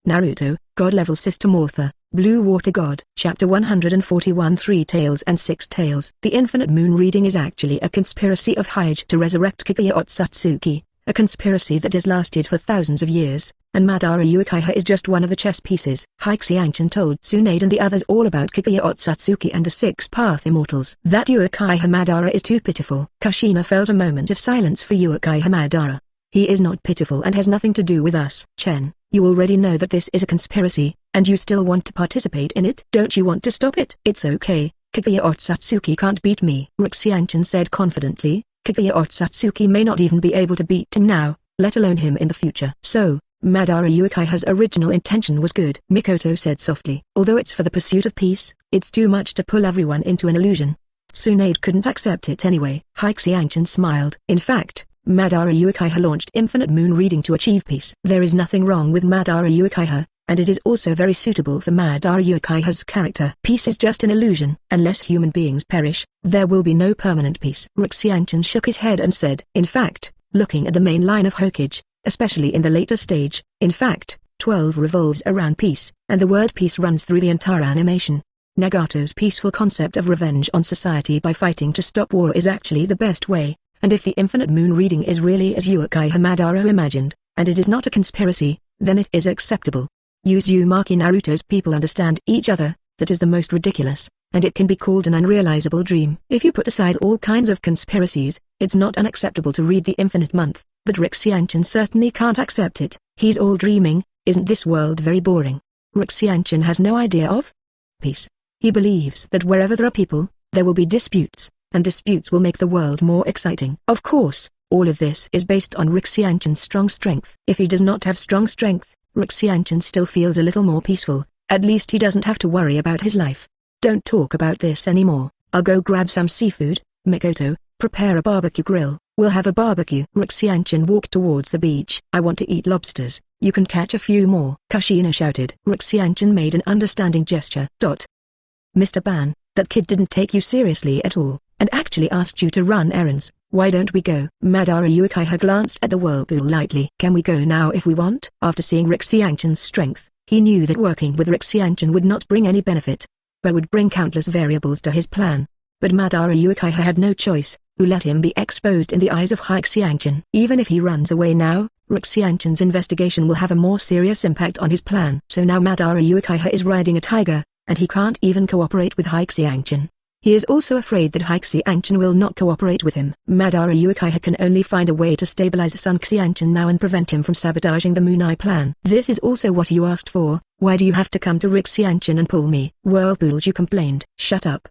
Naruto, God-level system author, Blue Water God. Chapter 141 Three Tails and Six Tails. The Infinite Moon reading is actually a conspiracy of Hyuga to resurrect Kaguya Otsutsuki, a conspiracy that has lasted for thousands of years, and Madara Uchiha is just one of the chess pieces. Hyuga told Tsunade and the others all about Kaguya Otsutsuki and the Six Path Immortals. That Uchiha Madara is too pitiful. Kushina felt a moment of silence for Uchiha Madara. He is not pitiful and has nothing to do with us. Chen, you already know that this is a conspiracy, and you still want to participate in it. Don't you want to stop it? It's okay, Kaguya Otsutsuki can't beat me. Chen said confidently. Kaguya Otsutsuki may not even be able to beat him now, let alone him in the future. So, Madara Uchiha's original intention was good, Mikoto said softly. Although it's for the pursuit of peace, it's too much to pull everyone into an illusion. Tsunade couldn't accept it anyway. Hyuga smiled. In fact, Madara Uchiha launched Infinite Moon reading to achieve peace. There is nothing wrong with Madara Uchiha, and it is also very suitable for Madara Uchiha's character. Peace is just an illusion. Unless human beings perish, there will be no permanent peace. Chen shook his head and said, in fact, looking at the main line of Hokage, especially in the later stage, in fact, 12 revolves around peace, and the word peace runs through the entire animation. Nagato's peaceful concept of revenge on society by fighting to stop war is actually the best way, and if the Infinite Moon reading is really as Uchiha Madara imagined, and it is not a conspiracy, then it is acceptable. Uzumaki Naruto's people understand each other, that is the most ridiculous, and it can be called an unrealizable dream. If you put aside all kinds of conspiracies, it's not unacceptable to read the Infinite Month, but Chen certainly can't accept it. He's all dreaming. Isn't this world very boring? Chen has no idea of peace. He believes that wherever there are people, there will be disputes, and disputes will make the world more exciting. Of course, all of this is based on Chen's strong strength. If he does not have strong strength, Chen still feels a little more peaceful. At least he doesn't have to worry about his life. Don't talk about this anymore. I'll go grab some seafood. Mikoto, prepare a barbecue grill. We'll have a barbecue. Chen walked towards the beach. I want to eat lobsters. You can catch a few more. Kushina shouted. Chen made an understanding gesture. Mr. Ban, that kid didn't take you seriously at all, and actually asked you to run errands. Why don't we go? Madara Uchiha glanced at the whirlpool lightly. Can we go now if we want? After seeing Chen's strength, he knew that working with Chen would not bring any benefit, but would bring countless variables to his plan. But Madara Uchiha had no choice, who let him be exposed in the eyes of Hyuga. Even if he runs away now, Chen's investigation will have a more serious impact on his plan. So now Madara Uchiha is riding a tiger, and he can't even cooperate with Hyuga. He is also afraid that Hyuga will not cooperate with him. Madara Uchiha can only find a way to stabilize Sun Xianchen now and prevent him from sabotaging the Moon Eye plan. This is also what you asked for. Why do you have to come to Xianchen and pull me? Whirlpools, you complained. Shut up.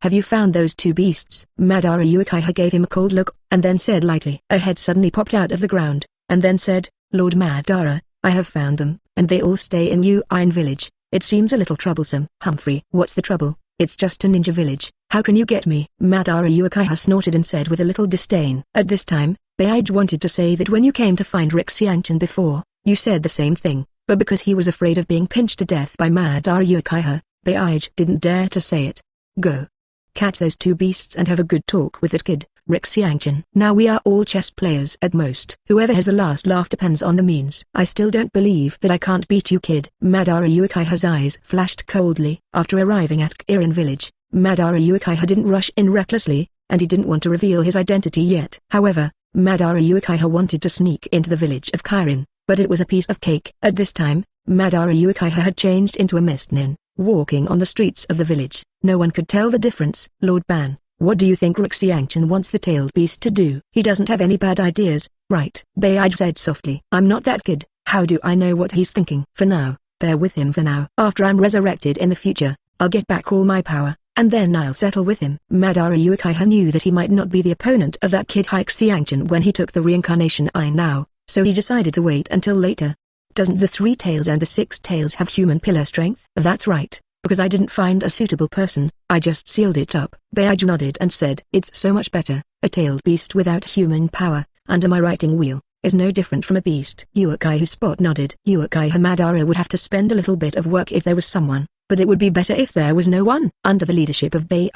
Have you found those two beasts? Madara Uchiha gave him a cold look, and then said lightly. A head suddenly popped out of the ground, and then said, Lord Madara, I have found them, and they all stay in Uin village. It seems a little troublesome. Humphrey, what's the trouble? It's just a ninja village. How can you get me? Madara Uchiha snorted and said with a little disdain. At this time, Bye wanted to say that when you came to find Xianchen before, you said the same thing, but because he was afraid of being pinched to death by Madara Uchiha, Bye didn't dare to say it. Go. Catch those two beasts and have a good talk with that kid, Xianchen. Now we are all chess players at most. Whoever has the last laugh depends on the means. I still don't believe that I can't beat you, kid. Madara Uchiha's eyes flashed coldly. After arriving at Kirin village, Madara Uchiha didn't rush in recklessly, and he didn't want to reveal his identity yet. However, Madara Uchiha wanted to sneak into the village of Kirin, but it was a piece of cake. At this time, Madara Uchiha had changed into a mist nin, walking on the streets of the village. No one could tell the difference. Lord Ban, what do you think Xianchen wants the tailed beast to do? He doesn't have any bad ideas, right? Bye said softly. I'm not that kid. How do I know what he's thinking? For now, bear with him for now. After I'm resurrected in the future, I'll get back all my power, and then I'll settle with him. Madara Uchiha knew that he might not be the opponent of that kid Xianchen when he took the reincarnation eye now, so he decided to wait until later. Doesn't the Three Tails and the Six Tails have human pillar strength? That's right, because I didn't find a suitable person, I just sealed it up. Bye nodded and said, it's so much better. A tailed beast without human power, under my writing wheel, is no different from a beast. Uchiha Spot nodded. Uchiha Madara would have to spend a little bit of work if there was someone, but it would be better if there was no one. Under the leadership of Bye,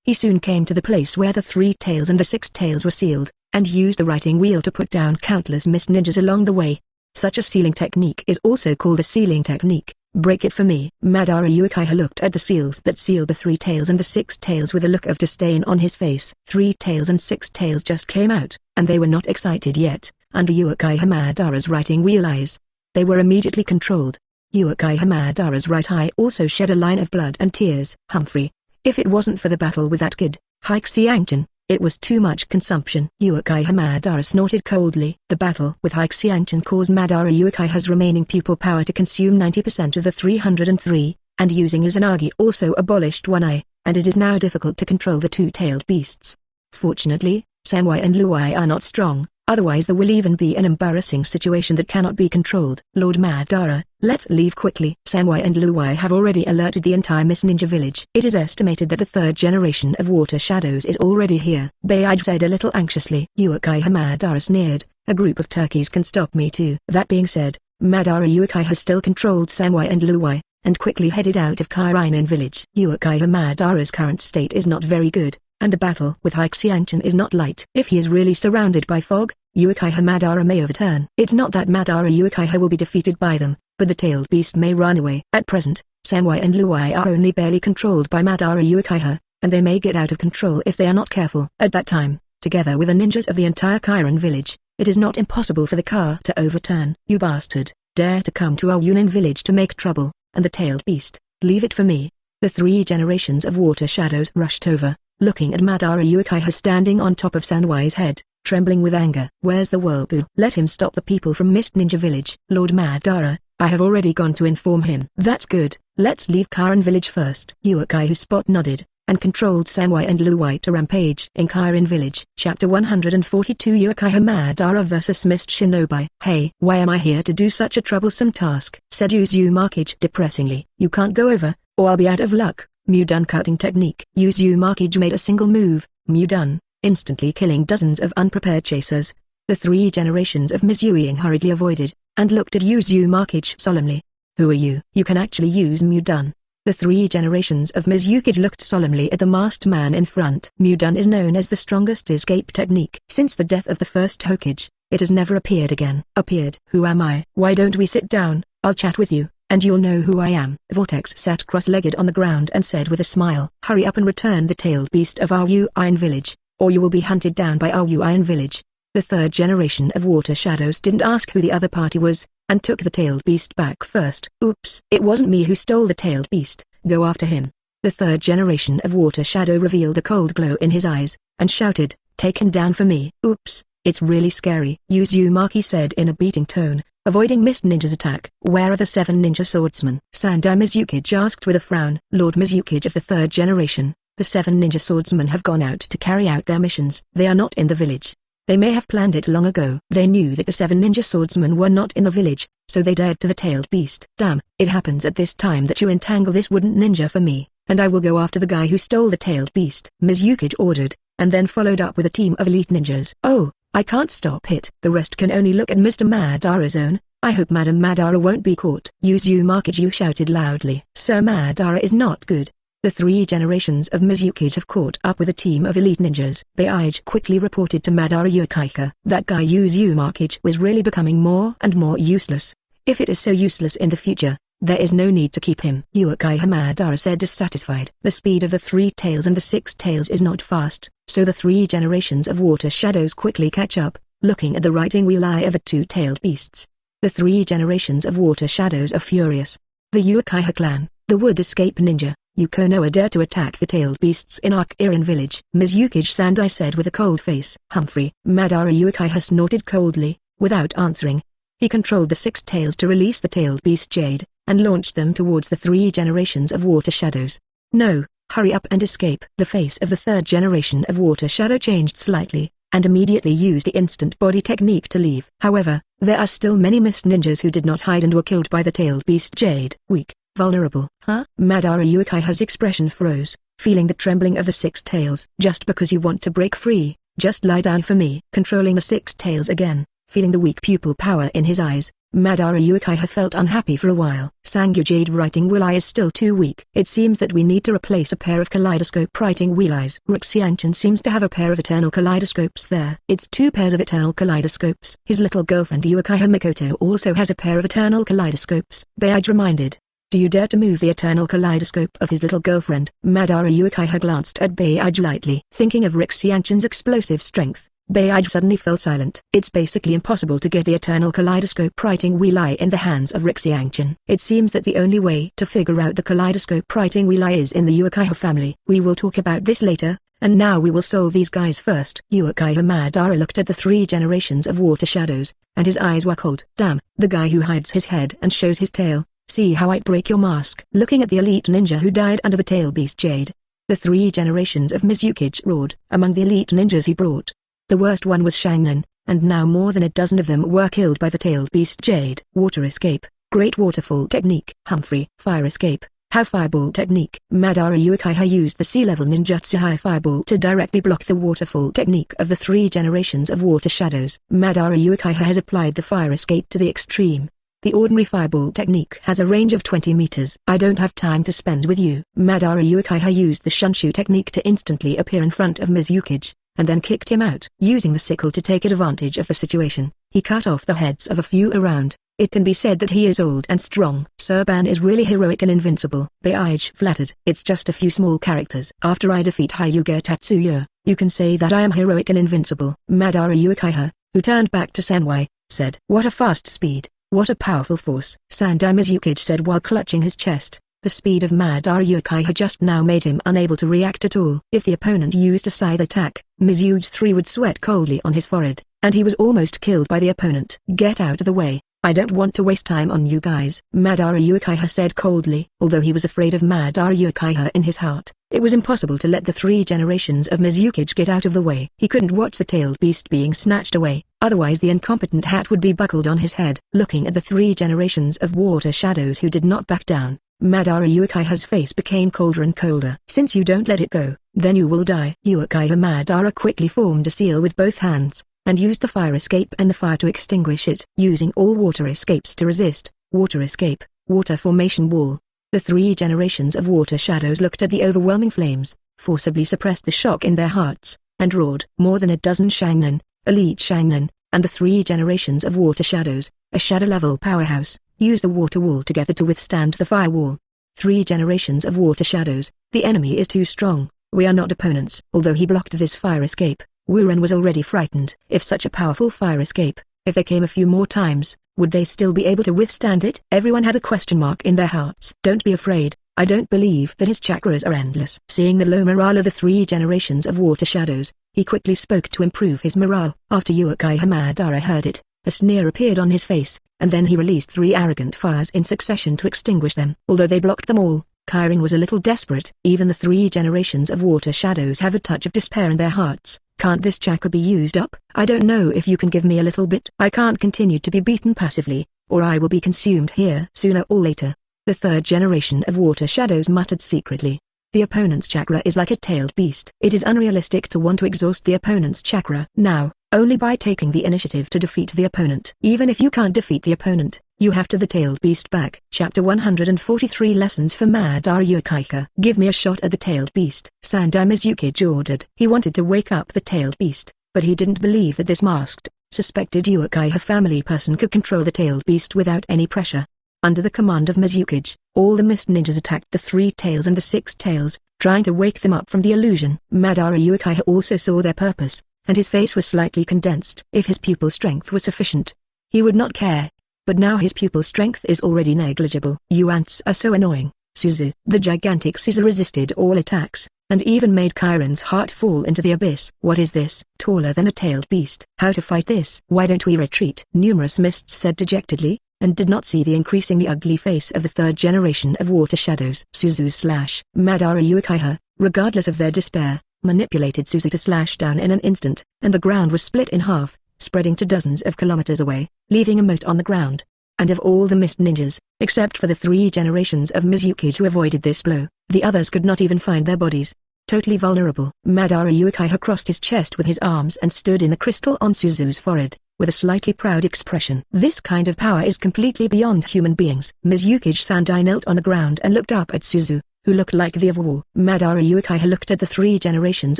he soon came to the place where the Three Tails and the Six Tails were sealed, and used the writing wheel to put down countless mist ninjas along the way. Such a sealing technique is also called a sealing technique. Break it for me. Madara Uchiha looked at the seals that sealed the 3 tails and the 6 tails with a look of disdain on his face. 3 tails and 6 tails just came out, and they were not excited yet, under Uchiha Madara's writing wheel eyes. They were immediately controlled. Uchiha Madara's right eye also shed a line of blood and tears. Humphrey, if it wasn't for the battle with that kid, Haixiangchen, it was too much consumption. Uchiha Madara snorted coldly. The battle with Haixiangchen caused Madara Uchiha's remaining pupil power to consume 90% of the 303, and using Izanagi also abolished one eye, and it is now difficult to control the 2-tailed beasts. Fortunately, Sanwai and Luai are not strong, otherwise there will even be an embarrassing situation that cannot be controlled. Lord Madara, let's leave quickly. Sanwai and Luai have already alerted the entire Miss Ninja village. It is estimated that the 3rd generation of water shadows is already here. Banye said a little anxiously. Uchiha Madara sneered, a group of turkeys can stop me too. That being said, Madara Uchiha still controlled Sanwai and Luai, and quickly headed out of Kairainen village. Uchiha Madara's current state is not very good, and the battle with Haixiangchen is not light. If he is really surrounded by fog, Uchiha Madara may overturn. It's not that Madara Uchiha will be defeated by them, but the tailed beast may run away. At present, Sanwai and Luai are only barely controlled by Madara Uchiha, and they may get out of control if they are not careful. At that time, together with the ninjas of the entire Kairan village, it is not impossible for the car to overturn. You bastard, dare to come to our Yunin village to make trouble, and the tailed beast, leave it for me. The 3 generations of water shadows rushed over, looking at Madara Uchiha standing on top of Sanwai's head, trembling with anger. Where's the whirlpool? Let him stop the people from Mist Ninja village. Lord Madara, I have already gone to inform him. That's good, let's leave Kairan village first. Uchiha Spot nodded, and controlled Sanwai and Luai to rampage in Kairan village. Chapter 142 Uchiha Madara vs Mist Shinobi. Hey, why am I here to do such a troublesome task? Said Uzumaki depressingly. You can't go over, or I'll be out of luck. Mudun cutting technique. Uzumaki made a single move, Mudun, instantly killing dozens of unprepared chasers. The 3 generations of Mizuying hurriedly avoided, and looked at Uzumaki solemnly. Who are you? You can actually use Mudun. The 3 generations of Mizuying looked solemnly at the masked man in front. Mudun is known as the strongest escape technique. Since the death of the first Hokage, it has never appeared again. Appeared? Who am I? Why don't we sit down, I'll chat with you, and you'll know who I am. Vortex sat cross-legged on the ground and said with a smile, hurry up and return the tailed beast of our Yuin village, or you will be hunted down by our Yuin village. The 3rd generation of water shadows didn't ask who the other party was, and took the tailed beast back first. Oops, it wasn't me who stole the tailed beast, go after him. The 3rd generation of water shadow revealed a cold glow in his eyes, and shouted, take him down for me. Oops, it's really scary, Uzumaki said in a beating tone, avoiding Mist Ninja's attack. Where are the 7 ninja swordsmen? Sandai Mizukage asked with a frown. Lord Mizukage of the 3rd generation, the 7 ninja swordsmen have gone out to carry out their missions. They are not in the village. They may have planned it long ago. They knew that the 7 ninja swordsmen were not in the village, so they dared to the tailed beast. Damn, it happens at this time that you entangle this wooden ninja for me, and I will go after the guy who stole the tailed beast. Mizukage ordered, and then followed up with a team of elite ninjas. Oh, I can't stop it. The rest can only look at Mr. Madara's own. I hope Madam Madara won't be caught. Uzumaki shouted loudly. Sir Madara is not good. The 3 generations of Mizukage have caught up with a team of elite ninjas. Banye quickly reported to Madara Uchiha. That guy Uzumaki was really becoming more and more useless. If it is so useless in the future, there is no need to keep him. Uchiha Madara said dissatisfied. The speed of the 3 tails and the 6 tails is not fast, so the 3 generations of water shadows quickly catch up, looking at the writing wheel eye of the 2-tailed beasts. The 3 generations of water shadows are furious. The Uchiha clan, the wood escape ninja, Yukonoa dare to attack the tailed beasts in Kairan village. Mizukage Sandai said with a cold face. Humphrey. Madara Uchiha snorted coldly, without answering. He controlled the 6 tails to release the tailed beast Jade, and launched them towards the 3 generations of water shadows. No, hurry up and escape. The face of the 3rd generation of water shadow changed slightly, and immediately used the instant body technique to leave. However, there are still many mist ninjas who did not hide and were killed by the tailed beast Jade. Weak, vulnerable. Huh? Madara Uchiha's expression froze, feeling the trembling of the 6 tails. Just because you want to break free, just lie down for me. Controlling the 6 tails again, Feeling the weak pupil power in his eyes, Madara Uchiha felt unhappy for a while. Sangyu Jade writing wheel eye is still too weak. It seems that we need to replace a pair of kaleidoscope writing wheel eyes. Xianchen seems to have a pair of eternal kaleidoscopes there. It's 2 pairs of eternal kaleidoscopes. His little girlfriend Uchiha Mikoto also has a pair of eternal kaleidoscopes. Bye reminded. Do you dare to move the eternal kaleidoscope of his little girlfriend? Madara Uchiha glanced at Bye lightly. Thinking of Xianchen's explosive strength, Bye suddenly fell silent. It's basically impossible to get the eternal kaleidoscope writing wheel eye in the hands of Xianchen. It seems that the only way to figure out the kaleidoscope writing wheel eye is in the Uchiha family. We will talk about this later, and now we will solve these guys first. Uchiha Madara looked at the 3 generations of water shadows, and his eyes were cold. Damn, the guy who hides his head and shows his tail. See how I'd break your mask. Looking at the elite ninja who died under the tail beast Jade, the 3 generations of Mizukage roared. Among the elite ninjas he brought, the worst one was Shangnan, and now more than a dozen of them were killed by the tailed beast Jade. Water escape, great waterfall technique. Humphrey, fire escape, high fireball technique. Madara Uchiha used the sea-level ninjutsu high fireball to directly block the waterfall technique of the 3 generations of water shadows. Madara Uchiha has applied the fire escape to the extreme. The ordinary fireball technique has a range of 20 meters. I don't have time to spend with you. Madara Uchiha used the shunshu technique to instantly appear in front of Mizukage, and then kicked him out. Using the sickle to take advantage of the situation, he cut off the heads of a few around. It can be said that he is old and strong. Sir Ban is really heroic and invincible. Beige flattered. It's just a few small characters. After I defeat Hyuga Tatsuya, you can say that I am heroic and invincible. Madara Uchiha, who turned back to Senwai, said. What a fast speed. What a powerful force. Sandai Mizukage said while clutching his chest. The speed of Madara Uchiha just now made him unable to react at all. If the opponent used a scythe attack, Mizukage 3 would sweat coldly on his forehead, and he was almost killed by the opponent. Get out of the way. I don't want to waste time on you guys. Madara Uchiha said coldly. Although he was afraid of Madara Uchiha in his heart, it was impossible to let the 3 generations of Mizukage get out of the way. He couldn't watch the tailed beast being snatched away, otherwise the incompetent hat would be buckled on his head. Looking at the 3 generations of water shadows who did not back down, Madara Uchiha's face became colder and colder. Since you don't let it go, then you will die. Uchiha Madara quickly formed a seal with both hands, and used the fire escape and the fire to extinguish it. Using all water escapes to resist, water escape, water formation wall. The 3 generations of water shadows looked at the overwhelming flames, forcibly suppressed the shock in their hearts, and roared. More than a dozen Shangnan, elite Shangnan, and the 3 generations of water shadows, a shadow-level powerhouse, used the water wall together to withstand the fire wall. 3 generations of water shadows, the enemy is too strong, we are not opponents. Although he blocked this fire escape, Wuren was already frightened. If such a powerful fire escape, if they came a few more times, would they still be able to withstand it? Everyone had a question mark in their hearts. Don't be afraid, I don't believe that his chakras are endless. Seeing the low morale of the 3 generations of water shadows, he quickly spoke to improve his morale. After Uchiha Madara heard it, a sneer appeared on his face, and then he released 3 arrogant fires in succession to extinguish them. Although they blocked them all, Kirin was a little desperate. Even the 3 generations of water shadows have a touch of despair in their hearts. Can't this chakra be used up? I don't know if you can give me a little bit. I can't continue to be beaten passively, or I will be consumed here sooner or later. The 3rd generation of water shadows muttered secretly. The opponent's chakra is like a tailed beast. It is unrealistic to want to exhaust the opponent's chakra now, only by taking the initiative to defeat the opponent. Even if you can't defeat the opponent, you have to the tailed beast back. Chapter 143 Lessons for Madara Uchiha. Give me a shot at the tailed beast. Sandai Mizukage ordered. He wanted to wake up the tailed beast, but he didn't believe that this masked, suspected Uchiha family person could control the tailed beast without any pressure. Under the command of Mizukage, all the mist ninjas attacked the 3 tails and the 6 tails, trying to wake them up from the illusion. Madara Uchiha also saw their purpose, and his face was slightly condensed. If his pupil strength was sufficient, he would not care. But now his pupil strength is already negligible. You ants are so annoying. Suzu. The gigantic Suzu resisted all attacks, and even made Kirin's heart fall into the abyss. What is this? Taller than a tailed beast. How to fight this? Why don't we retreat? Numerous mists said dejectedly, and did not see the increasingly ugly face of the 3rd generation of water shadows. Suzu / Madara Uchiha, regardless of their despair, manipulated Suzu to slash down in an instant, and the ground was split in half, spreading to dozens of kilometers away, leaving a moat on the ground. And of all the mist ninjas, except for the 3 generations of Mizukage who avoided this blow, the others could not even find their bodies. totally vulnerable. Madara Uchiha crossed his chest with his arms and stood in the crystal on Suzu's forehead, with a slightly proud expression. This kind of power is completely beyond human beings. Mizuki's Sandai knelt on the ground and looked up at Suzu, who looked like the of war. Madara Uchiha looked at the 3 generations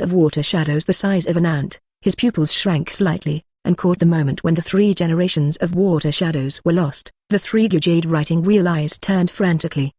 of water shadows the size of an ant. His pupils shrank slightly, and caught the moment when the 3 generations of water shadows were lost. The 3 jade writing wheel eyes turned frantically.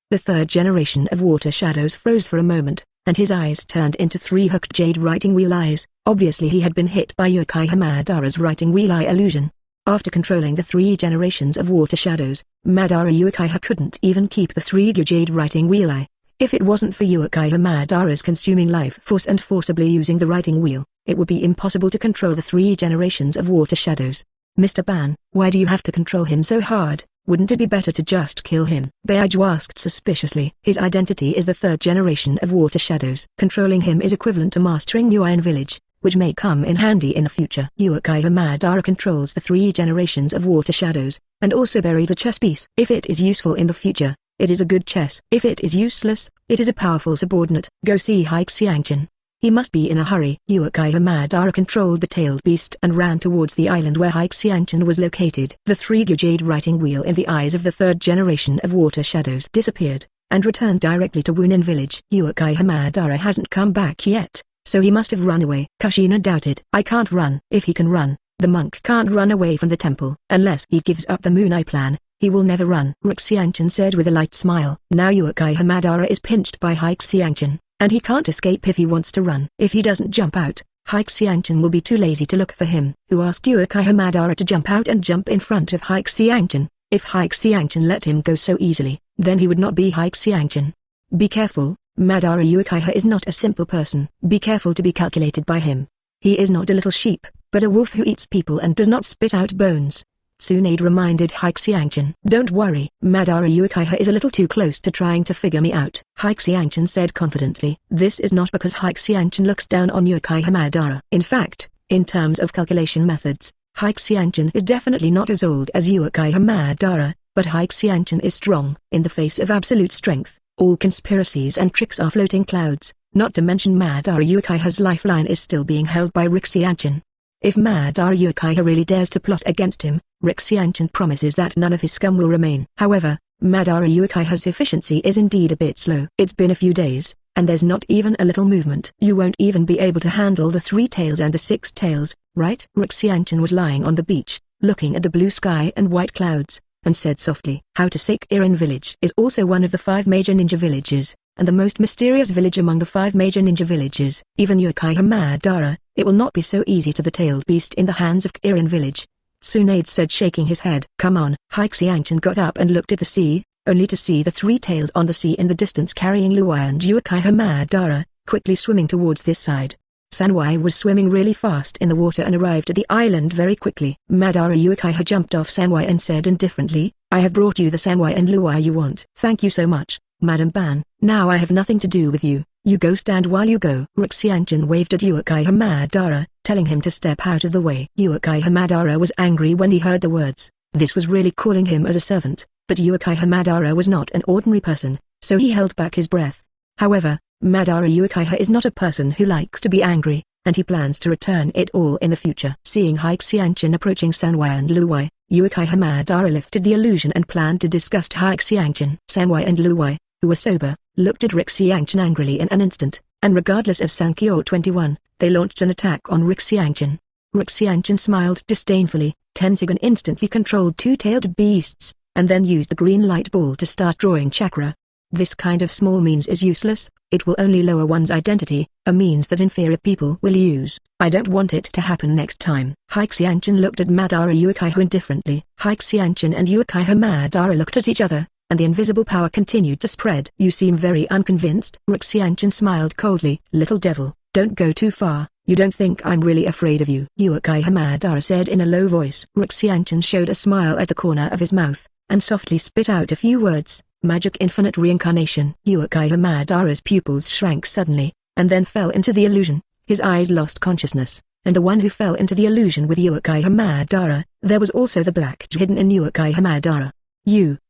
The 3rd generation of water shadows froze for a moment, and his eyes turned into 3 hooked jade writing wheel eyes. Obviously he had been hit by Uchiha Madara's writing wheel eye illusion. After controlling the 3 generations of water shadows, Madara Uchiha couldn't even keep the 3 jade writing wheel eye. If it wasn't for Uchiha Madara's consuming life force and forcibly using the writing wheel, it would be impossible to control the 3 generations of water shadows. Mr. Ban, why do you have to control him so hard? Wouldn't it be better to just kill him? Baijo asked suspiciously. His identity is the 3rd generation of water shadows. Controlling him is equivalent to mastering Nuian village, which may come in handy in the future. Uchiha Madara controls the 3 generations of water shadows, and also buried a chess piece. If it is useful in the future, it is a good chess. If it is useless, it is a powerful subordinate. Go see Xianchen. He must be in a hurry. Uchiha Madara controlled the tailed beast and ran towards the island where Xianchen was located. The 3 jade writing wheel in the eyes of the 3rd generation of water shadows disappeared, and returned directly to Wunin village. Uchiha Madara hasn't come back yet, so he must have run away. Kushina doubted. I can't run. If he can run, the monk can't run away from the temple. Unless he gives up the Moon Eye plan, he will never run. Xianchen said with a light smile. Now Uchiha Madara is pinched by Xianchen, and he can't escape if he wants to run. If he doesn't jump out, Xianchen will be too lazy to look for him. Who asked Uchiha Madara to jump out and jump in front of Xianchen? If Xianchen let him go so easily, then he would not be Xianchen. Be careful, Madara Uchiha is not a simple person. Be careful to be calculated by him. He is not a little sheep, but a wolf who eats people and does not spit out bones. Tsunade reminded Xianchen. Don't worry, Madara Uchiha is a little too close to trying to figure me out. Xianchen said confidently. This is not because Xianchen looks down on Uchiha Madara. In fact, in terms of calculation methods, Xianchen is definitely not as old as Uchiha Madara, but Xianchen is strong. In the face of absolute strength, all conspiracies and tricks are floating clouds, not to mention Madara Uchiha's lifeline is still being held by Xianchen. If Madara Uchiha really dares to plot against him, Xianchen promises that none of his scum will remain. However, Madara Uchiha's efficiency is indeed a bit slow. It's been a few days, and there's not even a little movement. You won't even be able to handle the 3 tails and the 6 tails, right? Xianchen was lying on the beach, looking at the blue sky and white clouds, and said softly. How to Sake Irin village is also one of the 5 major ninja villages, and the most mysterious village among the 5 major ninja villages. Even Uchiha Madara, it will not be so easy to the tailed beast in the hands of Irin village. Tsunade said, shaking his head. Come on. Xianchen got up and looked at the sea, only to see the 3 tails on the sea in the distance carrying Luai and Uchiha Madara, quickly swimming towards this side. Sanwai was swimming really fast in the water and arrived at the island very quickly. Madara Uchiha jumped off Sanwai and said indifferently, I have brought you the Sanwai and Luai you want. Thank you so much, Madam Ban. Now I have nothing to do with you. You go stand while you go. Xianchen waved at Uchiha Madara, telling him to step out of the way. Uchiha Madara was angry when he heard the words. This was really calling him as a servant, but Uchiha Madara was not an ordinary person, so he held back his breath. However, Madara Uchiha is not a person who likes to be angry, and he plans to return it all in the future. Seeing Xianchen approaching Sanwai and Luai, Uchiha Madara lifted the illusion and planned to disgust Xianchen. Sanwai and Luai, who were sober, looked at Xianchen angrily in an instant, and regardless of Sankyo 21, they launched an attack on Xianchen. Xianchen smiled disdainfully. Tensigan instantly controlled 2-tailed beasts, and then used the green light ball to start drawing chakra. This kind of small means is useless, it will only lower one's identity, a means that inferior people will use. I don't want it to happen next time. Xianchen looked at Madara Uchiha indifferently. Xianchen and Uchiha Madara looked at each other, and the invisible power continued to spread. You seem very unconvinced. Xianchen smiled coldly. Little devil, don't go too far. You don't think I'm really afraid of you? Uchiha Madara said in a low voice. Xianchen showed a smile at the corner of his mouth, and softly spit out a few words. Magic infinite reincarnation. Uchiha Madara's pupils shrank suddenly, and then fell into the illusion. His eyes lost consciousness, and the one who fell into the illusion with Uchiha Madara, there was also the black hidden in Uchiha Madara.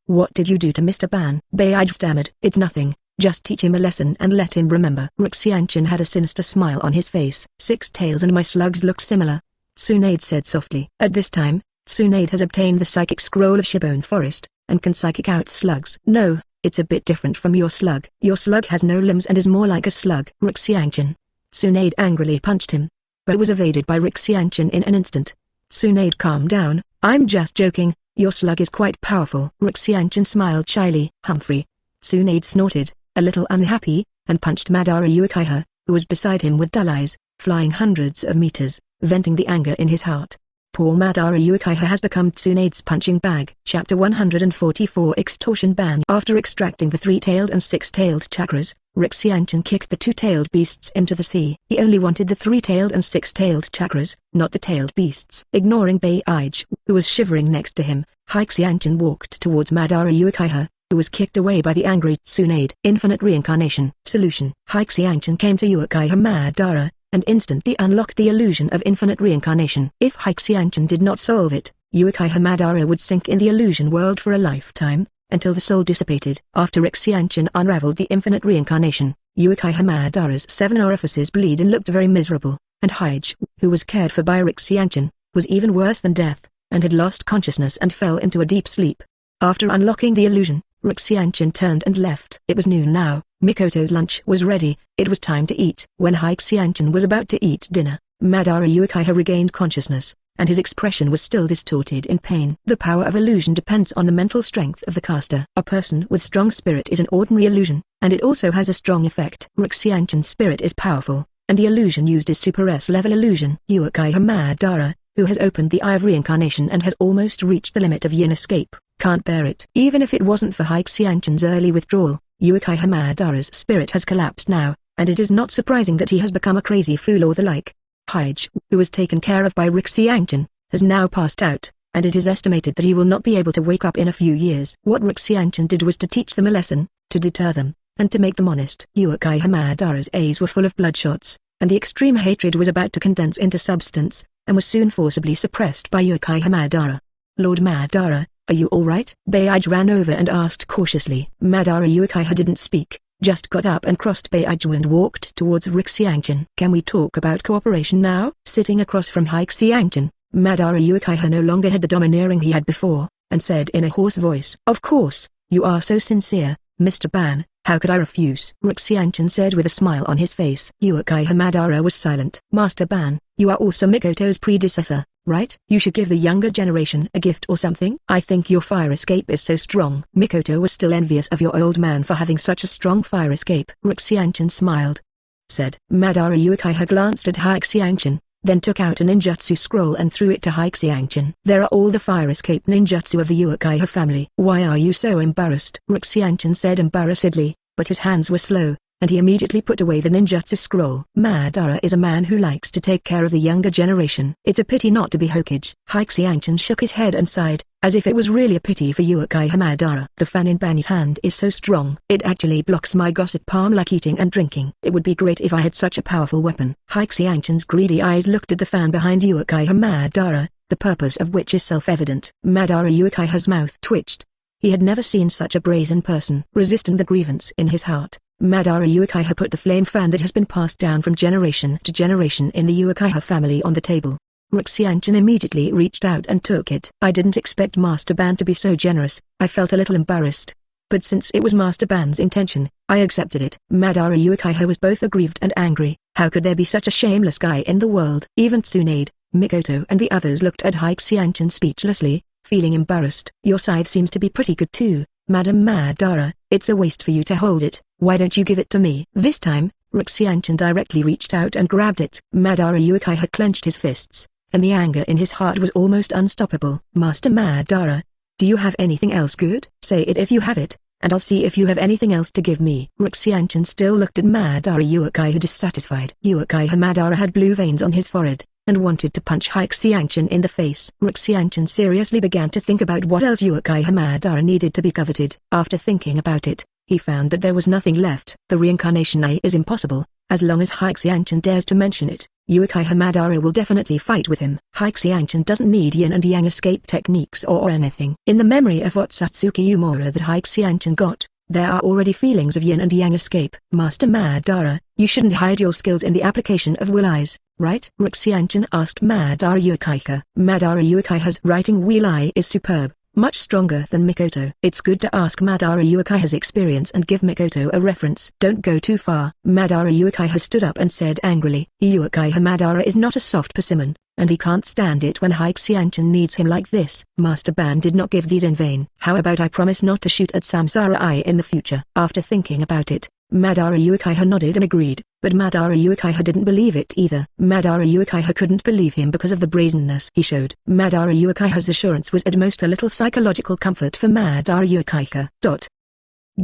What did you do to Mr. Ban? Baijo stammered. It's nothing, Just teach him a lesson and let him remember. Xianchen had a sinister smile on his face. 6 tails and my slugs look similar, Tsunade said softly. At this time, Tsunade has obtained the psychic scroll of Shibone Forest, and can psychic out slugs. No, it's a bit different from your slug. Your slug has no limbs and is more like a slug. Xianchen. Tsunade angrily punched him, but was evaded by Xianchen in an instant. Tsunade calmed down. I'm just joking, your slug is quite powerful. Xianchen smiled shyly. Humphrey. Tsunade snorted, a little unhappy, and punched Madara Uchiha, who was beside him with dull eyes, flying hundreds of meters, venting the anger in his heart. Poor Madara Uchiha has become Tsunade's punching bag. Chapter 144 Extortion Ban. After extracting the 3-tailed and 6-tailed chakras, Xianchen kicked the 2-tailed beasts into the sea. He only wanted the 3-tailed and 6-tailed chakras, not the tailed beasts. Ignoring Banye, who was shivering next to him, Xianchen walked towards Madara Uchiha, who was kicked away by the angry Tsunade. Infinite reincarnation. Solution. Xianchen came to Uchiha Madara, and instantly unlocked the illusion of infinite reincarnation. If Xianchen did not solve it, Uchiha Madara would sink in the illusion world for a lifetime, until the soul dissipated. After Xianchen unraveled the infinite reincarnation, Uchiha Madara's 7 orifices bleed and looked very miserable, and Hige, who was cared for by Xianchen, was even worse than death, and had lost consciousness and fell into a deep sleep. After unlocking the illusion, Xianchen turned and left. It was noon now. Mikoto's lunch was ready. It was time to eat. When Xianchen was about to eat dinner, Madara Uchiha regained consciousness, and his expression was still distorted in pain. The power of illusion depends on the mental strength of the caster. A person with strong spirit is an ordinary illusion, and it also has a strong effect. Xianchen's spirit is powerful, and the illusion used is Super S-level illusion. Uchiha Madara, who has opened the eye of reincarnation and has almost reached the limit of yin escape, can't bear it. Even if it wasn't for Xianchen's early withdrawal, Uchiha Madara's spirit has collapsed now, and it is not surprising that he has become a crazy fool or the like. Hige, who was taken care of by Xianchen, has now passed out, and it is estimated that he will not be able to wake up in a few years. What Xianchen did was to teach them a lesson, to deter them, and to make them honest. Uchiha Madara's eyes were full of bloodshots, and the extreme hatred was about to condense into substance, and was soon forcibly suppressed by Uchiha Madara. Lord Madara, are you alright? Banye ran over and asked cautiously. Madara Uchiha didn't speak, just got up and crossed Banye and walked towards Xianchen. Can we talk about cooperation now? Sitting across from Xianchen, Madara Uchiha no longer had the domineering he had before, and said in a hoarse voice, "Of course, you are so sincere, Mr. Ban, how could I refuse?" Xianchen said with a smile on his face. Uchiha Madara was silent. "Master Ban, you are also Mikoto's predecessor, right? You should give the younger generation a gift or something. I think your fire escape is so strong." Mikoto was still envious of your old man for having such a strong fire escape. Xianchen smiled. Said. Madara Uchiha glanced at Xianchen, then took out a ninjutsu scroll and threw it to Xianchen. "There are all the fire escape ninjutsu of the Uchiha family." "Why are you so embarrassed?" Xianchen said embarrassedly, but his hands were slow, and he immediately put away the ninjutsu scroll. Madara is a man who likes to take care of the younger generation. It's a pity not to be Hokage. Xianchen shook his head and sighed, as if it was really a pity for Uchiha Madara. "The fan in Banye's hand is so strong. It actually blocks my gossip palm like eating and drinking. It would be great if I had such a powerful weapon." Xianchen's greedy eyes looked at the fan behind Uchiha Madara, the purpose of which is self-evident. Madara Uchiha's mouth twitched. He had never seen such a brazen person. Resisting the grievance in his heart, Madara Uchiha put the flame fan that has been passed down from generation to generation in the Uchiha family on the table. Xianchen immediately reached out and took it. "I didn't expect Master Ban to be so generous. I felt a little embarrassed. But since it was Master Ban's intention, I accepted it." Madara Uchiha was both aggrieved and angry. How could there be such a shameless guy in the world? Even Tsunade, Mikoto and the others looked at Xianchen speechlessly, feeling embarrassed. "Your scythe seems to be pretty good too, Madam Madara. It's a waste for you to hold it. Why don't you give it to me?" This time, Xianchen directly reached out and grabbed it. Madara Uchiha clenched his fists, and the anger in his heart was almost unstoppable. "Master Madara, do you have anything else good? Say it if you have it, and I'll see if you have anything else to give me." Xianchen still looked at Madara Uchiha dissatisfied. Uchiha Madara had blue veins on his forehead, and wanted to punch Xianchen in the face. Xianchen seriously began to think about what else Uchiha Madara needed to be coveted. After thinking about it, he found that there was nothing left. The reincarnation eye is impossible. As long as Xianchen dares to mention it, Uchiha Madara will definitely fight with him. Xianchen doesn't need yin and yang escape techniques or anything. In the memory of Otsutsuki Umura that Xianchen got, There are already feelings of yin and yang escape. Master Madara, you shouldn't hide your skills in the application of will eyes, right? Xianchen asked Madara Uchiha. Madara Uchiha's writing will eye is superb, much stronger than Mikoto. It's good to ask Madara Uchiha's experience and give Mikoto a reference. Don't go too far. Madara Uchiha stood up and said angrily. Uchiha Madara is not a soft persimmon, and he can't stand it when Xianchen needs him like this. Master Ban did not give these in vain. How about I promise not to shoot at Samsara Eye in the future? After thinking about it, Madara Uchiha nodded and agreed, but Madara Uchiha didn't believe it either. Madara Uchiha couldn't believe him because of the brazenness he showed. Madara Uchiha's assurance was at most a little psychological comfort for Madara Uchiha.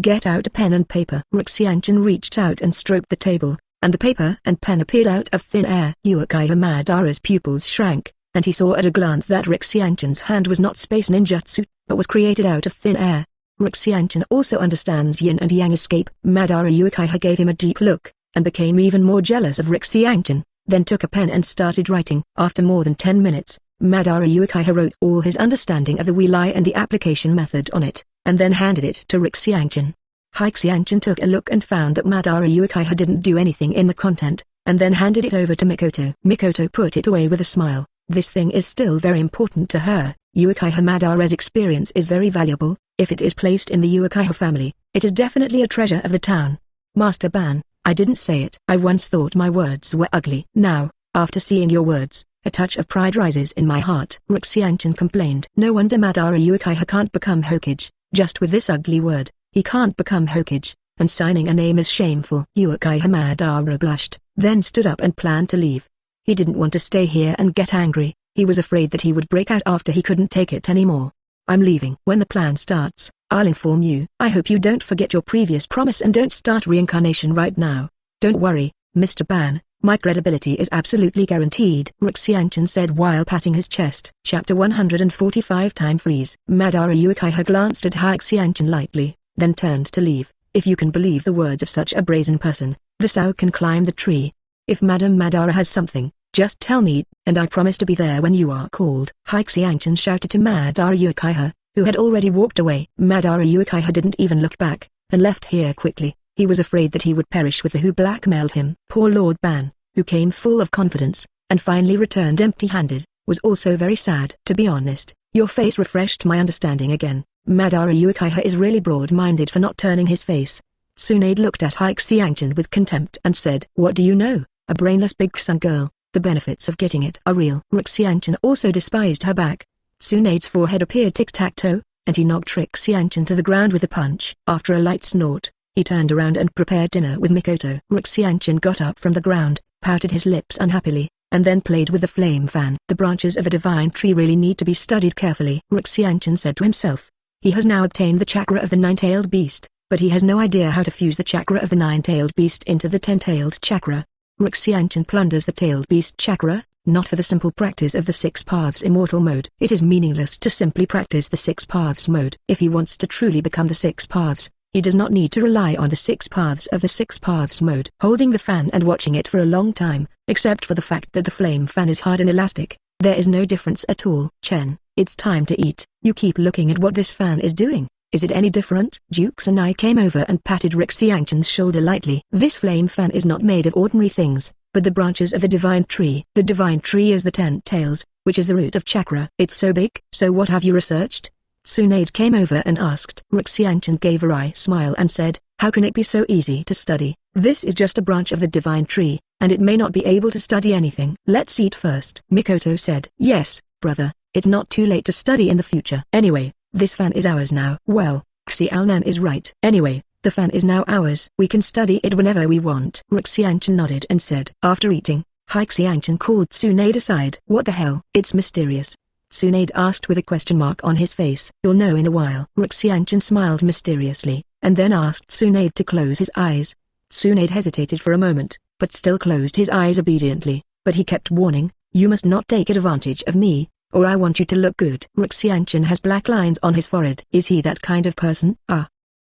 Get out a pen and paper. Xianchen reached out and stroked the table, and the paper and pen appeared out of thin air. Uchiha Madara's pupils shrank, and he saw at a glance that Xianchen's hand was not space ninjutsu, but was created out of thin air. Xianchen also understands yin and yang escape. Madara Uchiha gave him a deep look, and became even more jealous of Xianchen, then took a pen and started writing. After more than 10 minutes, Madara Uchiha wrote all his understanding of the will eye and the application method on it, and then handed it to Xianchen. Xianchen took a look and found that Madara Uchiha didn't do anything in the content, and then handed it over to Mikoto. Mikoto put it away with a smile. This thing is still very important to her. Uchiha Madara's experience is very valuable. If it is placed in the Uchiha family, it is definitely a treasure of the town. Master Ban, I didn't say it. I once thought my words were ugly. Now, after seeing your words, a touch of pride rises in my heart. Xianchen complained. No wonder Madara Uchiha can't become Hokage. Just with this ugly word, he can't become Hokage, and signing a name is shameful. Uchiha Madara blushed, then stood up and planned to leave. He didn't want to stay here and get angry. He was afraid that he would break out after he couldn't take it anymore. I'm leaving. When the plan starts, I'll inform you. I hope you don't forget your previous promise and don't start reincarnation right now. Don't worry, Mr. Ban, my credibility is absolutely guaranteed, Xianchen said while patting his chest. Chapter 145 Time Freeze. Madara Uchiha glanced at Xianchen lightly, then turned to leave. If you can believe the words of such a brazen person, the sow can climb the tree. If Madame Madara has something, just tell me, and I promise to be there when you are called. Xianchen shouted to Madara Uchiha, who had already walked away. Madara Uchiha didn't even look back, and left here quickly. He was afraid that he would perish with the who blackmailed him. Poor Lord Ban, who came full of confidence, and finally returned empty-handed, was also very sad. To be honest, your face refreshed my understanding again. Madara Uchiha is really broad-minded for not turning his face. Tsunade looked at Xianchen with contempt and said, What do you know? A brainless big sun girl. The benefits of getting it are real. Xianchen also despised her back. Tsunade's forehead appeared tic-tac-toe, and he knocked Xianchen to the ground with a punch. After a light snort, he turned around and prepared dinner with Mikoto. Xianchen got up from the ground, pouted his lips unhappily, and then played with the flame fan. The branches of a divine tree really need to be studied carefully, Xianchen said to himself. He has now obtained the chakra of the nine-tailed beast, but he has no idea how to fuse the chakra of the nine-tailed beast into the ten-tailed chakra. Xianchen plunders the tailed beast chakra, not for the simple practice of the six paths immortal mode. It is meaningless to simply practice the six paths mode. If he wants to truly become the six paths, he does not need to rely on the six paths of the six paths mode. Holding the fan and watching it for a long time, except for the fact that the flame fan is hard and elastic, there is no difference at all. Chen, it's time to eat. You keep looking at what this fan is doing. Is it any different? Jukes and I came over and patted Xianchen's shoulder lightly. This flame fan is not made of ordinary things, but the branches of the divine tree. The divine tree is the 10 tails, which is the root of chakra. It's so big. So what have you researched? Tsunade came over and asked. Xianchen gave a wry smile and said, How can it be so easy to study? This is just a branch of the divine tree, and it may not be able to study anything. Let's eat first. Mikoto said. Yes, brother, it's not too late to study in the future. Anyway, this fan is ours now. Well, Xiaonan is right. Anyway, the fan is now ours. We can study it whenever we want. Xianchen nodded and said. After eating, Xianchen called Tsunade aside. What the hell? It's mysterious. Tsunade asked with a question mark on his face. You'll know in a while. Xianchen smiled mysteriously, and then asked Tsunade to close his eyes. Tsunade hesitated for a moment, but still closed his eyes obediently, but he kept warning, You must not take advantage of me, or I want you to look good. Xianchen has black lines on his forehead. Is he that kind of person?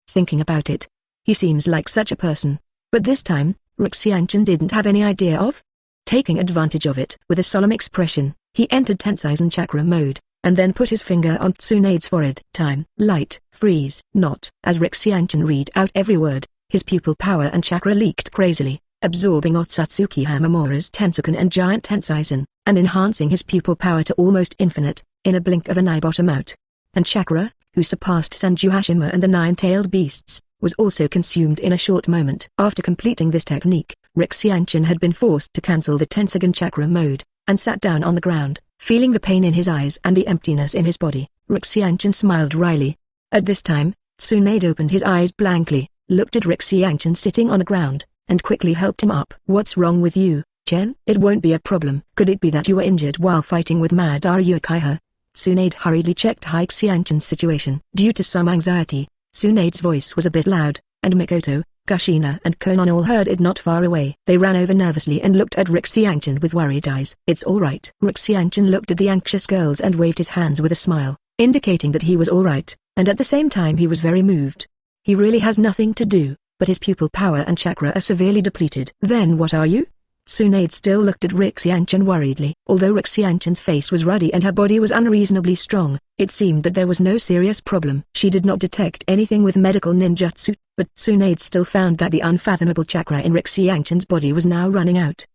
Thinking about it, he seems like such a person. But this time, Xianchen didn't have any idea of taking advantage of it. With a solemn expression, he entered Tenseizen chakra mode, and then put his finger on Tsunade's forehead. Time, light, freeze, not. As Rixianchin read out every word, his pupil power and chakra leaked crazily, absorbing Otsutsuki Hamamura's Tensoken and Giant Tensaizen, and enhancing his pupil power to almost infinite, in a blink of an eye bottom out. And chakra, who surpassed Sanju Hashima and the nine-tailed beasts, was also consumed in a short moment. After completing this technique, Rixianchin had been forced to cancel the Tensoken chakra mode, and sat down on the ground, feeling the pain in his eyes and the emptiness in his body. Rixianchin smiled wryly. At this time, Tsunade opened his eyes blankly, looked at Rixianchin sitting on the ground, and quickly helped him up. "What's wrong with you, Chen?" "It won't be a problem." "Could it be that you were injured while fighting with Madara Uchiha?" Tsunade hurriedly checked Rixianchin's situation. Due to some anxiety, Tsunade's voice was a bit loud, and Mikoto, Kushina and Conan all heard it not far away. They ran over nervously and looked at Rixianchin with worried eyes. "It's all right." Rixianchin looked at the anxious girls and waved his hands with a smile, indicating that he was all right, and at the same time he was very moved. He really has nothing to do, but his pupil power and chakra are severely depleted. "Then what are you?" Tsunade still looked at Rixianchin worriedly. Although Rixianchin's face was ruddy and her body was unreasonably strong, it seemed that there was no serious problem. She did not detect anything with medical ninjutsu, but Tsunade still found that the unfathomable chakra in Rixianchin's body was now running out.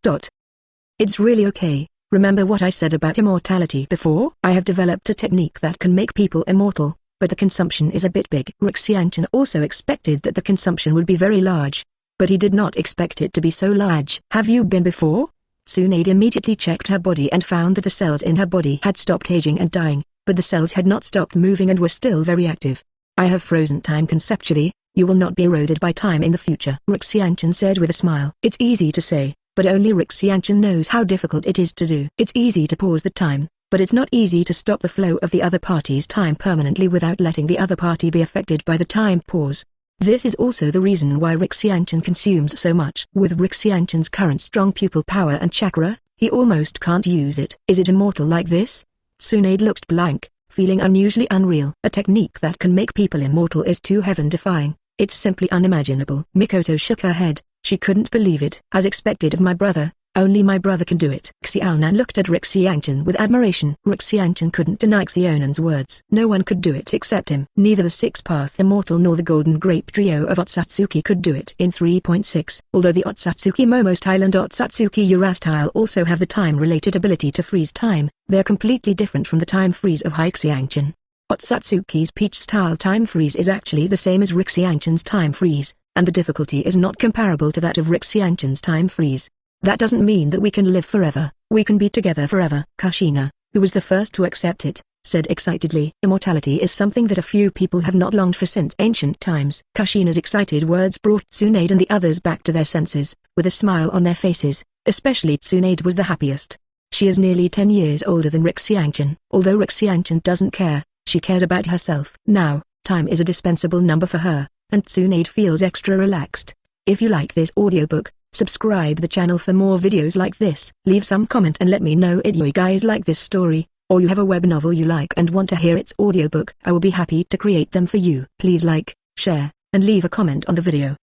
"It's really okay. Remember what I said about immortality before? I have developed a technique that can make people immortal, but the consumption is a bit big." Rixianchin also expected that the consumption would be very large, but he did not expect it to be so large. "Have you been before?" Tsunade immediately checked her body and found that the cells in her body had stopped aging and dying, but the cells had not stopped moving and were still very active. "I have frozen time conceptually. You will not be eroded by time in the future," Rixianchin said with a smile. It's easy to say, but only Rixianchin knows how difficult it is to do. It's easy to pause the time, but it's not easy to stop the flow of the other party's time permanently without letting the other party be affected by the time pause. This is also the reason why Rixianchin consumes so much. With Rixianchin's current strong pupil power and chakra, he almost can't use it. Is it immortal like this? Tsunade looked blank, feeling unusually unreal. A technique that can make people immortal is too heaven-defying. It's simply unimaginable. Mikoto shook her head. She couldn't believe it. As expected of my brother, only my brother can do it. Xiaonan looked at Rixianchin with admiration. Rixianchin couldn't deny Xiaonan's words. No one could do it except him. Neither the Six-Path Immortal nor the Golden Grape Trio of Otsutsuki could do it. In 3.6, although the Otsutsuki Momo style and Otsutsuki Ura style also have the time-related ability to freeze time, they are completely different from the time freeze of Rixianchin. Otsutsuki's Peach-style time freeze is actually the same as Rixianchin's time freeze, and the difficulty is not comparable to that of Rixianchin's time freeze. That doesn't mean that we can live forever. We can be together forever. Kushina, who was the first to accept it, said excitedly. Immortality is something that a few people have not longed for since ancient times. Kushina's excited words brought Tsunade and the others back to their senses, with a smile on their faces. Especially Tsunade was the happiest. She is nearly 10 years older than Rixianchin. Although Rixianchin doesn't care, she cares about herself. Now, time is a dispensable number for her, and Tsunade feels extra relaxed. If you like this audiobook, subscribe the channel for more videos like this. Leave some comment and let me know if you guys like this story, or you have a web novel you like and want to hear its audiobook. I will be happy to create them for you. Please like, share, and leave a comment on the video.